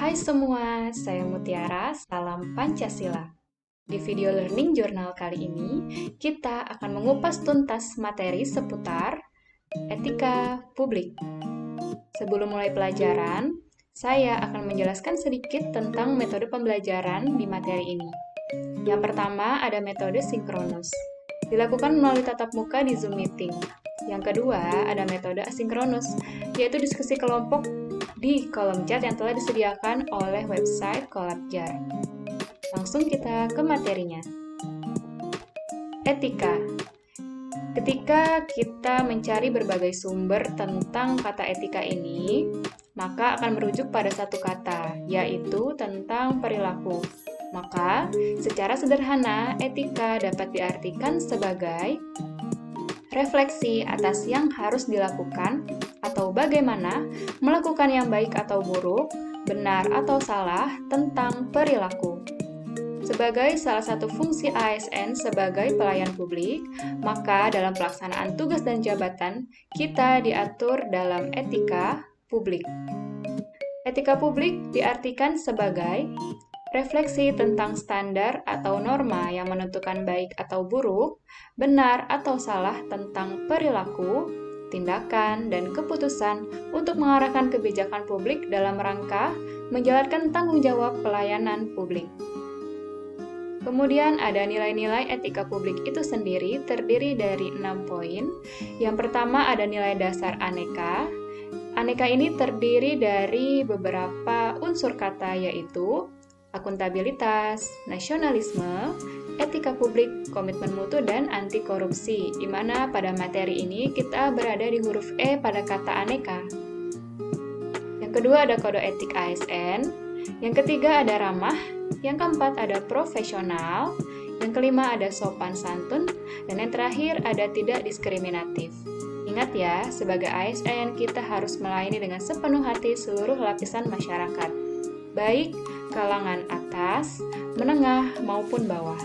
Hai semua, saya Mutiara, salam Pancasila. Di video Learning Journal kali ini, kita akan mengupas tuntas materi seputar etika publik. Sebelum mulai pelajaran, saya akan menjelaskan sedikit tentang metode pembelajaran di materi ini. Yang pertama, ada metode sinkronus. Dilakukan melalui tatap muka di Zoom Meeting. Yang kedua, ada metode asinkronus, yaitu diskusi kelompok di kolom chat yang telah disediakan oleh website Collabjar. Langsung kita ke materinya. Etika. Ketika kita mencari berbagai sumber tentang kata etika ini, maka akan merujuk pada satu kata, yaitu tentang perilaku. Maka, secara sederhana, etika dapat diartikan sebagai refleksi atas yang harus dilakukan atau bagaimana melakukan yang baik atau buruk, benar atau salah tentang perilaku. Sebagai salah satu fungsi ASN sebagai pelayan publik, maka dalam pelaksanaan tugas dan jabatan, kita diatur dalam etika publik. Etika publik diartikan sebagai refleksi tentang standar atau norma yang menentukan baik atau buruk, benar atau salah tentang perilaku, tindakan, dan keputusan untuk mengarahkan kebijakan publik dalam rangka menjalankan tanggung jawab pelayanan publik. Kemudian ada nilai-nilai etika publik itu sendiri terdiri dari 6 poin. Yang pertama ada nilai dasar aneka. Aneka ini terdiri dari beberapa unsur kata yaitu akuntabilitas, nasionalisme, etika publik, komitmen mutu, dan anti korupsi, di mana pada materi ini kita berada di huruf E pada kata aneka. Yang kedua ada kode etik ASN, yang ketiga ada ramah, yang keempat ada profesional, yang kelima ada sopan santun, dan yang terakhir ada tidak diskriminatif. Ingat ya, sebagai ASN kita harus melayani dengan sepenuh hati seluruh lapisan masyarakat, baik kalangan atas, menengah, maupun bawah.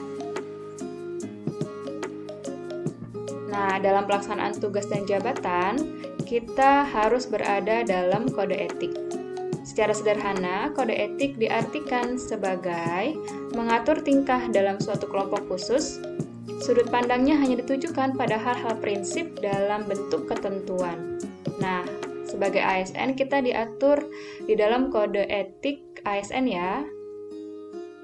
Nah, dalam pelaksanaan tugas dan jabatan, kita harus berada dalam kode etik. Secara sederhana, kode etik diartikan sebagai mengatur tingkah dalam suatu kelompok khusus. Sudut pandangnya hanya ditujukan pada hal-hal prinsip dalam bentuk ketentuan. Nah, sebagai ASN kita diatur di dalam kode etik ASN ya.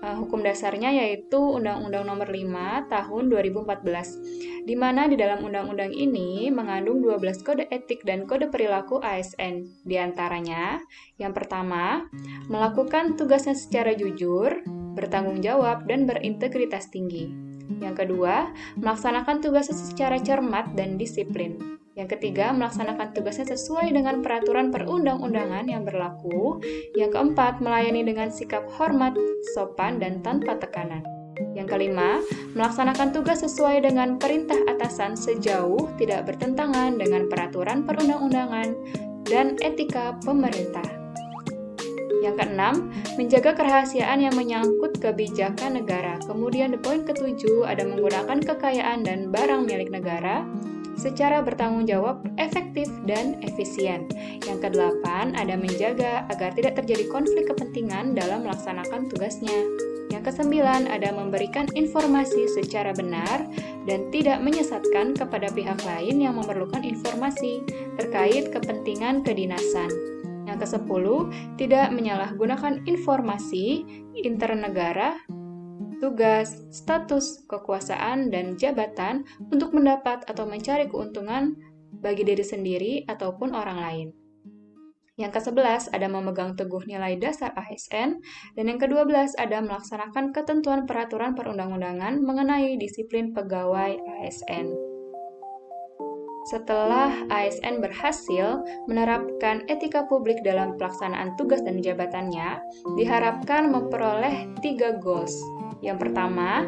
Hukum dasarnya yaitu Undang-Undang Nomor 5 Tahun 2014, di mana di dalam undang-undang ini mengandung 12 kode etik dan kode perilaku ASN. Di antaranya, yang pertama, melakukan tugasnya secara jujur, bertanggung jawab, dan berintegritas tinggi. Yang kedua, melaksanakan tugasnya secara cermat dan disiplin. Yang ketiga, melaksanakan tugasnya sesuai dengan peraturan perundang-undangan yang berlaku. Yang keempat, melayani dengan sikap hormat, sopan, dan tanpa tekanan. Yang kelima, melaksanakan tugas sesuai dengan perintah atasan sejauh tidak bertentangan dengan peraturan perundang-undangan dan etika pemerintah. Yang keenam, menjaga kerahasiaan yang menyangkut kebijakan negara. Kemudian di poin ketujuh ada menggunakan kekayaan dan barang milik negara secara bertanggung jawab, efektif, dan efisien. Yang kedelapan, ada menjaga agar tidak terjadi konflik kepentingan dalam melaksanakan tugasnya. Yang kesembilan, ada memberikan informasi secara benar dan tidak menyesatkan kepada pihak lain yang memerlukan informasi terkait kepentingan kedinasan. Yang kesepuluh, tidak menyalahgunakan informasi internegara, tugas, status, kekuasaan, dan jabatan untuk mendapat atau mencari keuntungan bagi diri sendiri ataupun orang lain. Yang ke-11 ada memegang teguh nilai dasar ASN, dan yang ke-12 ada melaksanakan ketentuan peraturan perundang-undangan mengenai disiplin pegawai ASN. Setelah ASN berhasil menerapkan etika publik dalam pelaksanaan tugas dan jabatannya, diharapkan memperoleh 3 goals. Yang pertama,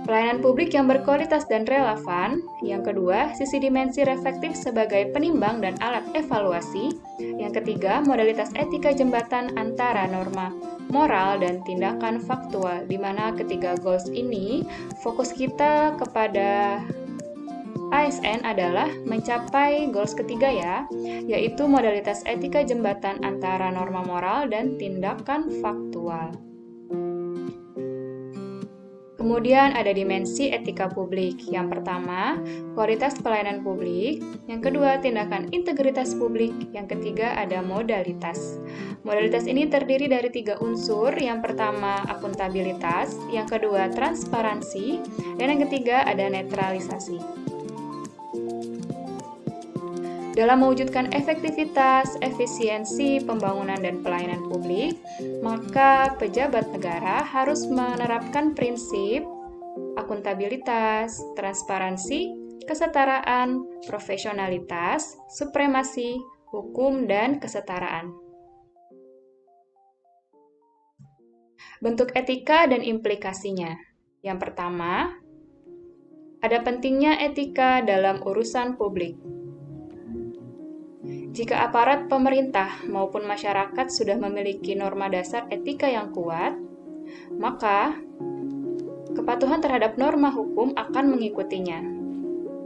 pelayanan publik yang berkualitas dan relevan. Yang kedua, sisi dimensi reflektif sebagai penimbang dan alat evaluasi. Yang ketiga, modalitas etika jembatan antara norma moral dan tindakan faktual, di mana ketiga goals ini fokus kita kepada ASN adalah mencapai goals ketiga ya, yaitu modalitas etika jembatan antara norma moral dan tindakan faktual. Kemudian ada dimensi etika publik. Yang pertama, kualitas pelayanan publik. Yang kedua, tindakan integritas publik. Yang ketiga, ada modalitas. Modalitas ini terdiri dari 3 unsur. Yang pertama, akuntabilitas. Yang kedua, transparansi. Dan yang ketiga, ada netralisasi. Dalam mewujudkan efektivitas, efisiensi, pembangunan, dan pelayanan publik, maka pejabat negara harus menerapkan prinsip akuntabilitas, transparansi, kesetaraan, profesionalitas, supremasi, hukum, dan kesetaraan. Bentuk etika dan implikasinya. Yang pertama, ada pentingnya etika dalam urusan publik. Jika aparat pemerintah maupun masyarakat sudah memiliki norma dasar etika yang kuat, maka kepatuhan terhadap norma hukum akan mengikutinya.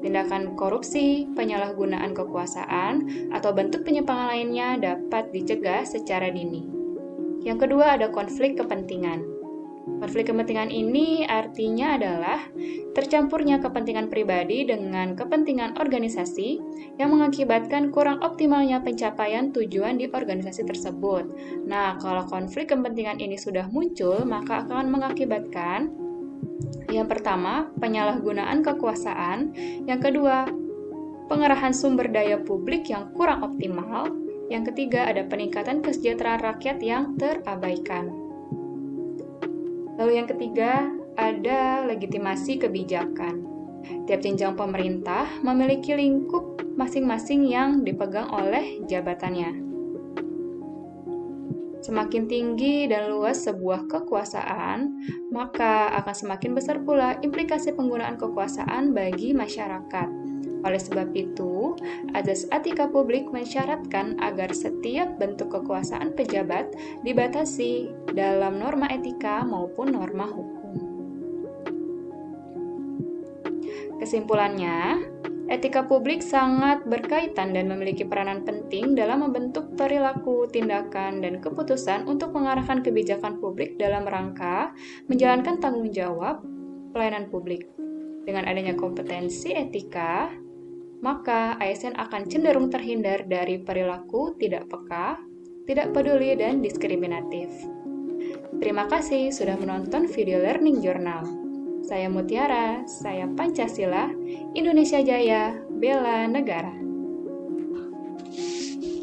Tindakan korupsi, penyalahgunaan kekuasaan, atau bentuk penyimpangan lainnya dapat dicegah secara dini. Yang kedua, ada konflik kepentingan. Konflik kepentingan ini artinya adalah tercampurnya kepentingan pribadi dengan kepentingan organisasi yang mengakibatkan kurang optimalnya pencapaian tujuan di organisasi tersebut. Nah, kalau konflik kepentingan ini sudah muncul, maka akan mengakibatkan yang pertama, penyalahgunaan kekuasaan, yang kedua, pengerahan sumber daya publik yang kurang optimal, yang ketiga, ada peningkatan kesejahteraan rakyat yang terabaikan. Lalu yang ketiga, ada legitimasi kebijakan. Tiap jenjang pemerintah memiliki lingkup masing-masing yang dipegang oleh jabatannya. Semakin tinggi dan luas sebuah kekuasaan, maka akan semakin besar pula implikasi penggunaan kekuasaan bagi masyarakat. Oleh sebab itu, azas etika publik mensyaratkan agar setiap bentuk kekuasaan pejabat dibatasi dalam norma etika maupun norma hukum. Kesimpulannya, etika publik sangat berkaitan dan memiliki peranan penting dalam membentuk perilaku, tindakan, dan keputusan untuk mengarahkan kebijakan publik dalam rangka menjalankan tanggung jawab pelayanan publik. Dengan adanya kompetensi etika, maka ASN akan cenderung terhindar dari perilaku tidak peka, tidak peduli, dan diskriminatif. Terima kasih sudah menonton video Learning Journal. Saya Mutiara, saya Pancasila, Indonesia Jaya, bela negara.